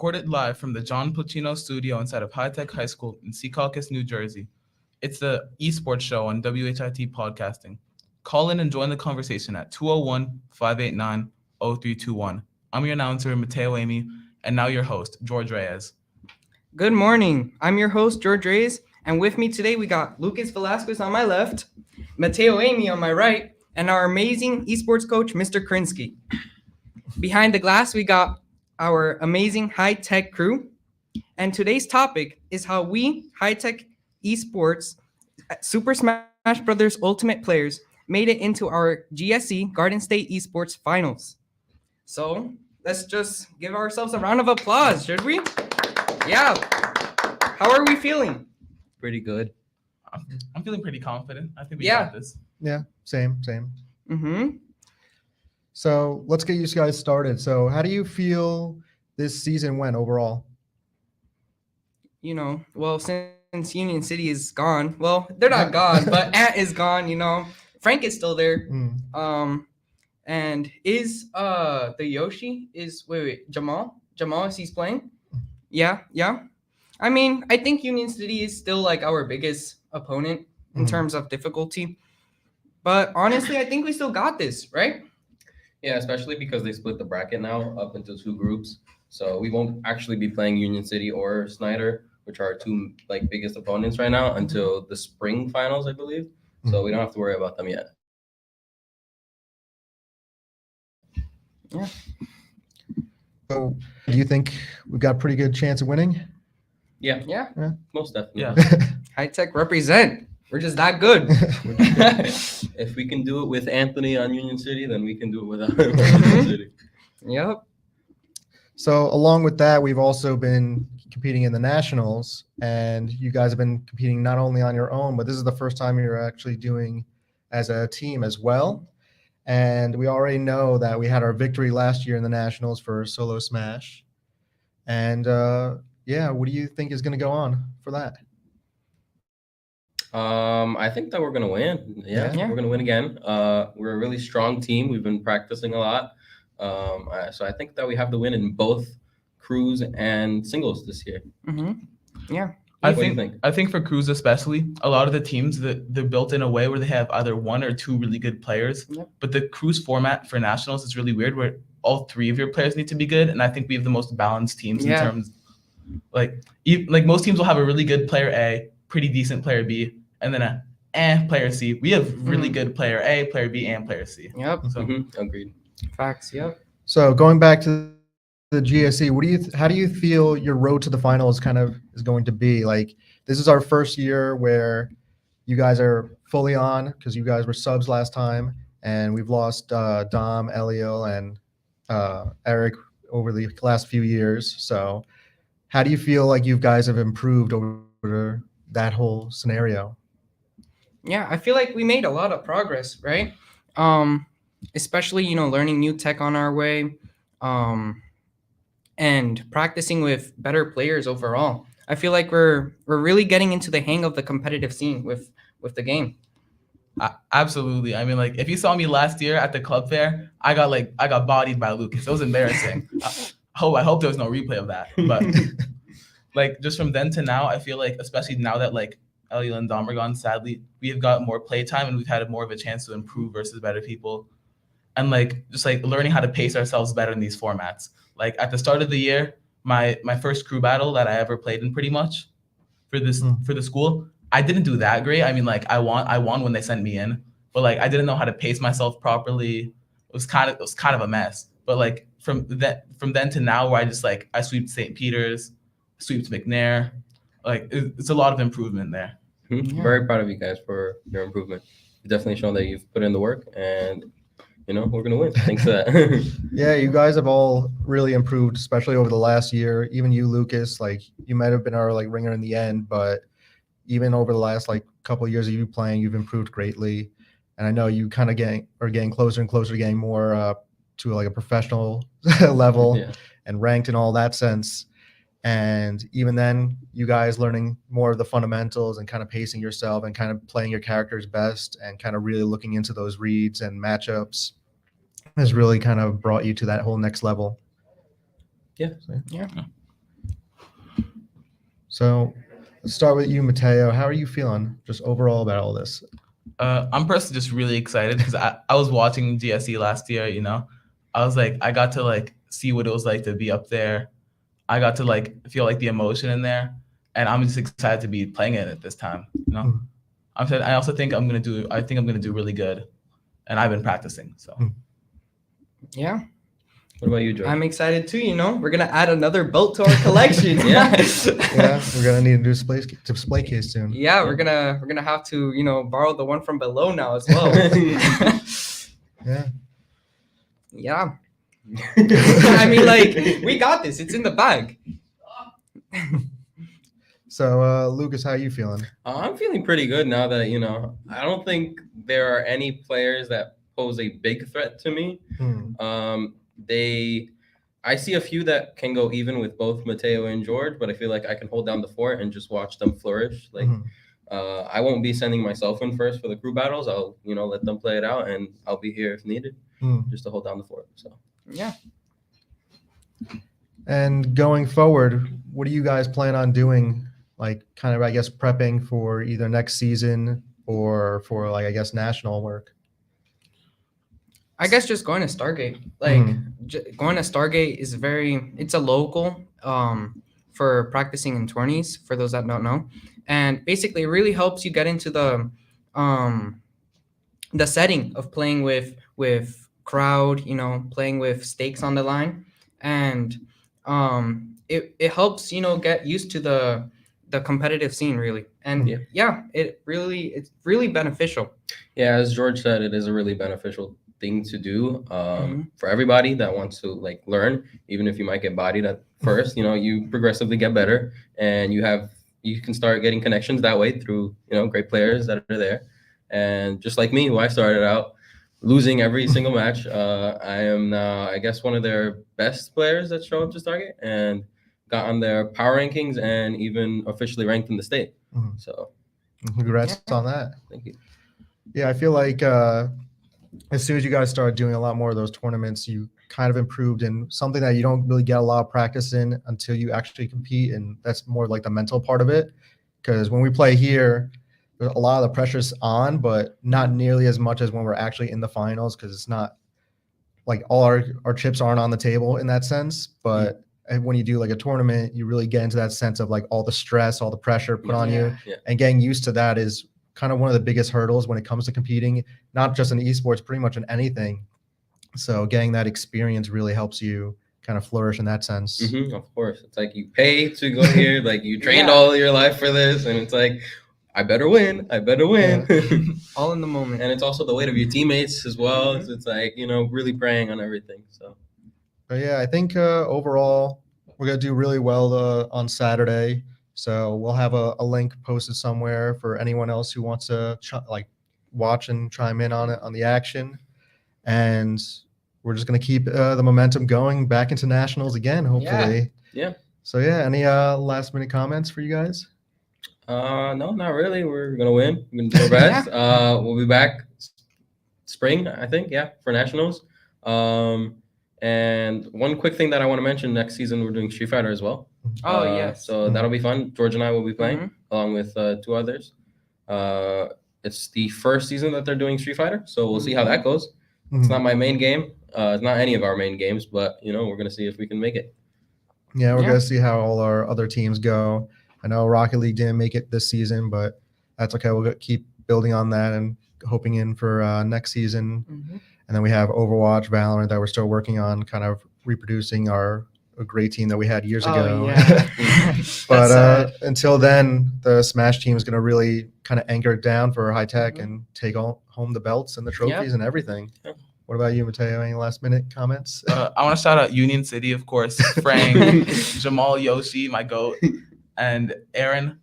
recorded live from the John Placino studio inside of High Tech High School in Secaucus, New Jersey. It's the esports show on WHIT Podcasting. Call in and join the conversation at 201-589-0321. I'm your announcer, Mateo Amy, and now your host, George Reyes. Good morning. I'm your host, George Reyes, and with me today we got Lucas Velasquez on my left, Mateo Amy on my right, and our amazing esports coach, Mr. Krinsky. Behind the glass, we got our amazing high-tech crew, and today's topic is how we, high-tech esports, Super Smash Bros. Ultimate players, made it into our GSE Garden State Esports Finals. So let's just give ourselves a round of applause, should we? Yeah. How are we feeling? Pretty good. I'm feeling pretty confident. I think we got this. Yeah, same. Mm-hmm. So let's get you guys started. So how do you feel this season went overall? Well, since Union City is gone, well, they're not gone, but Ant is gone, Frank is still there. And is the Yoshi is Jamal? Jamal, is he's playing? Yeah. I mean, I think Union City is still like our biggest opponent in terms of difficulty. But honestly, I think we still got this, right? Yeah, especially because they split the bracket now up into two groups. So we won't actually be playing Union City or Snyder, which are our two biggest opponents right now, until the spring finals, I believe. So we don't have to worry about them yet. Yeah. So do you think we've got a pretty good chance of winning? Yeah, most definitely. Yeah. High Tech represent. We're just that good. If we can do it with Anthony on Union City, then we can do it without him on Union City. Yep. So along with that, we've also been competing in the nationals, and you guys have been competing not only on your own, but this is the first time you're actually doing as a team as well. And we already know that we had our victory last year in the nationals for Solo Smash. And what do you think is going to go on for that? I think that we're gonna win. Yeah. We're gonna win again. We're a really strong team. We've been practicing a lot. So I think that we have the win in both crews and singles this year. Yeah. I think for crews especially, a lot of the teams that they're built in a way where they have either one or two really good players. Yep. But the crews format for nationals is really weird, where all three of your players need to be good, and I think we have the most balanced teams in terms. Like most teams will have a really good player A, pretty decent player B, and then a player C. We have really good player A, player B, and player C. Yep. So Agreed. Facts. Yep. So going back to the GSE, how do you feel your road to the finals kind of is going to be? Like, this is our first year where you guys are fully on, because you guys were subs last time, and we've lost Dom, Elio, and Eric over the last few years. So how do you feel like you guys have improved over that whole scenario? Yeah, I feel like we made a lot of progress, right? Especially, learning new tech on our way, and practicing with better players overall. I feel like we're really getting into the hang of the competitive scene with the game. Absolutely. I mean, if you saw me last year at the club fair, I got bodied by Lucas. It was embarrassing. I hope there was no replay of that. But just from then to now, I feel like, especially now that Elio and Dom are gone, sadly, we have got more play time and we've had more of a chance to improve versus better people. And just learning how to pace ourselves better in these formats. At the start of the year, my first crew battle that I ever played in pretty much for the school, I didn't do that great. I mean, I won when they sent me in, but I didn't know how to pace myself properly. It was kind of a mess. But from then to now, where I sweeped St. Peter's, sweeped McNair, it's a lot of improvement there. Very proud of you guys for your improvement. You've definitely shown that you've put in the work, and we're gonna win. Thanks for that. Yeah, you guys have all really improved, especially over the last year. Even you, Lucas, you might have been our ringer in the end, but even over the last couple of years of you playing, you've improved greatly. And I know you kind of are getting closer and closer to getting more to a professional level and ranked in all that sense. And even then, you guys learning more of the fundamentals and kind of pacing yourself and kind of playing your characters best and kind of really looking into those reads and matchups has really kind of brought you to that whole next level. Yeah. So, Yeah. So let's start with you, Mateo. How are you feeling just overall about all this? I'm personally just really excited because I was watching GSE last year. I was like, I got to like see what it was like to be up there. I got to like feel like the emotion in there, and I'm just excited to be playing it at this time. Mhm. I also think I'm gonna do. I think I'm gonna do really good, and I've been practicing. So Yeah, What about you, George? I'm excited too. We're gonna add another belt to our collection. Yeah. Yeah, we're gonna need a new display case soon. Yeah, we're gonna have to borrow the one from below now as well. Yeah. Yeah. I mean, like, we got this. It's in the bag. So Lucas, how are you feeling? I'm feeling pretty good now that, I don't think there are any players that pose a big threat to me. I see a few that can go even with both Mateo and George, but I feel like I can hold down the fort and just watch them flourish. Like, I won't be sending myself in first for the crew battles. I'll, let them play it out, and I'll be here if needed, just to hold down the fort. So Yeah. And going forward, what do you guys plan on doing? Like, kind of, I guess, prepping for either next season or for, like, I guess, national work. I guess just going to Stargate. Like going to Stargate is it's a local for practicing in 20s for those that don't know. And basically it really helps you get into the setting of playing with crowd, playing with stakes on the line. And it helps, get used to the competitive scene really. And it's really beneficial. Yeah, as George said, it is a really beneficial thing to do for everybody that wants to like learn. Even if you might get bodied at first, you progressively get better, and you can start getting connections that way through great players that are there. And just like me, who I started out losing every single match, I am now, I guess, one of their best players that show up to Stargate and got on their power rankings and even officially ranked in the state. So congrats on that. Thank you. Yeah, I feel like as soon as you guys started doing a lot more of those tournaments, you kind of improved in something that you don't really get a lot of practice in until you actually compete. And that's more like the mental part of it. Because when we play here, a lot of the pressure's on, but not nearly as much as when we're actually in the finals, because it's not like all our chips aren't on the table in that sense. But when you do like a tournament, you really get into that sense of like all the stress, all the pressure put on you, and getting used to that is kind of one of the biggest hurdles when it comes to competing, not just in esports, pretty much in anything. So getting that experience really helps you kind of flourish in that sense. Of course. It's like you pay to go here, like you trained all your life for this, and it's like, I better win. All in the moment. And it's also the weight of your teammates as well. So it's like, really preying on everything. So but yeah, I think overall we're going to do really well on Saturday. So we'll have a link posted somewhere for anyone else who wants to watch and chime in on it, on the action. And we're just going to keep the momentum going back into nationals again, hopefully. Yeah. So yeah, any last minute comments for you guys? No, not really. We're going to win. We're going to do our best. We'll be back spring, I think. Yeah, for nationals. And one quick thing that I want to mention, next season we're doing Street Fighter as well. Oh, yes. So that'll be fun. George and I will be playing along with two others. It's the first season that they're doing Street Fighter, so we'll see how that goes. It's not my main game. It's not any of our main games, but we're gonna see if we can make it. Yeah, we're gonna see how all our other teams go. I know Rocket League didn't make it this season, but that's okay. We'll keep building on that and hoping in for next season. And then we have Overwatch, Valorant that we're still working on, kind of reproducing a great team that we had years ago. But until then, the Smash team is going to really kind of anchor it down for high tech and take home the belts and the trophies and everything. What about you, Mateo? Any last minute comments? I want to shout out Union City, of course, Frank, Jamal, Yoshi, my GOAT, and Aaron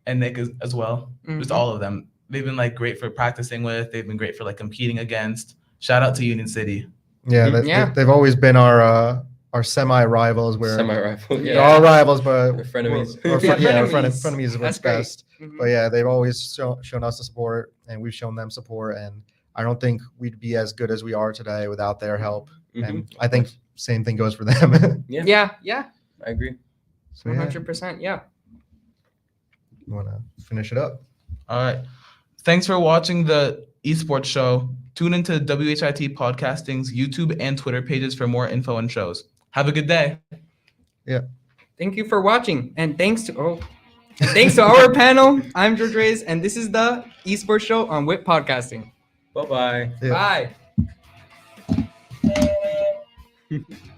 and Nick as well. Just all of them. They've been like great for practicing with. They've been great for like competing against. Shout out to Union City. Yeah, they've always been our semi-rivals. They're all rivals, but we're frenemies. Frenemies is what's best. Mm-hmm. But yeah, they've always shown us the support, and we've shown them support. And I don't think we'd be as good as we are today without their help. And I think same thing goes for them. Yeah. I agree. So, 100%. Yeah. you want to finish it up? All right. Thanks for watching the esports show. Tune into WHIT Podcasting's YouTube and Twitter pages for more info and shows. Have a good day. Thank you for watching, and thanks to our panel. I'm George Reyes, and this is the Esports Show on WHIT Podcasting. Bye-bye. Yeah. Bye.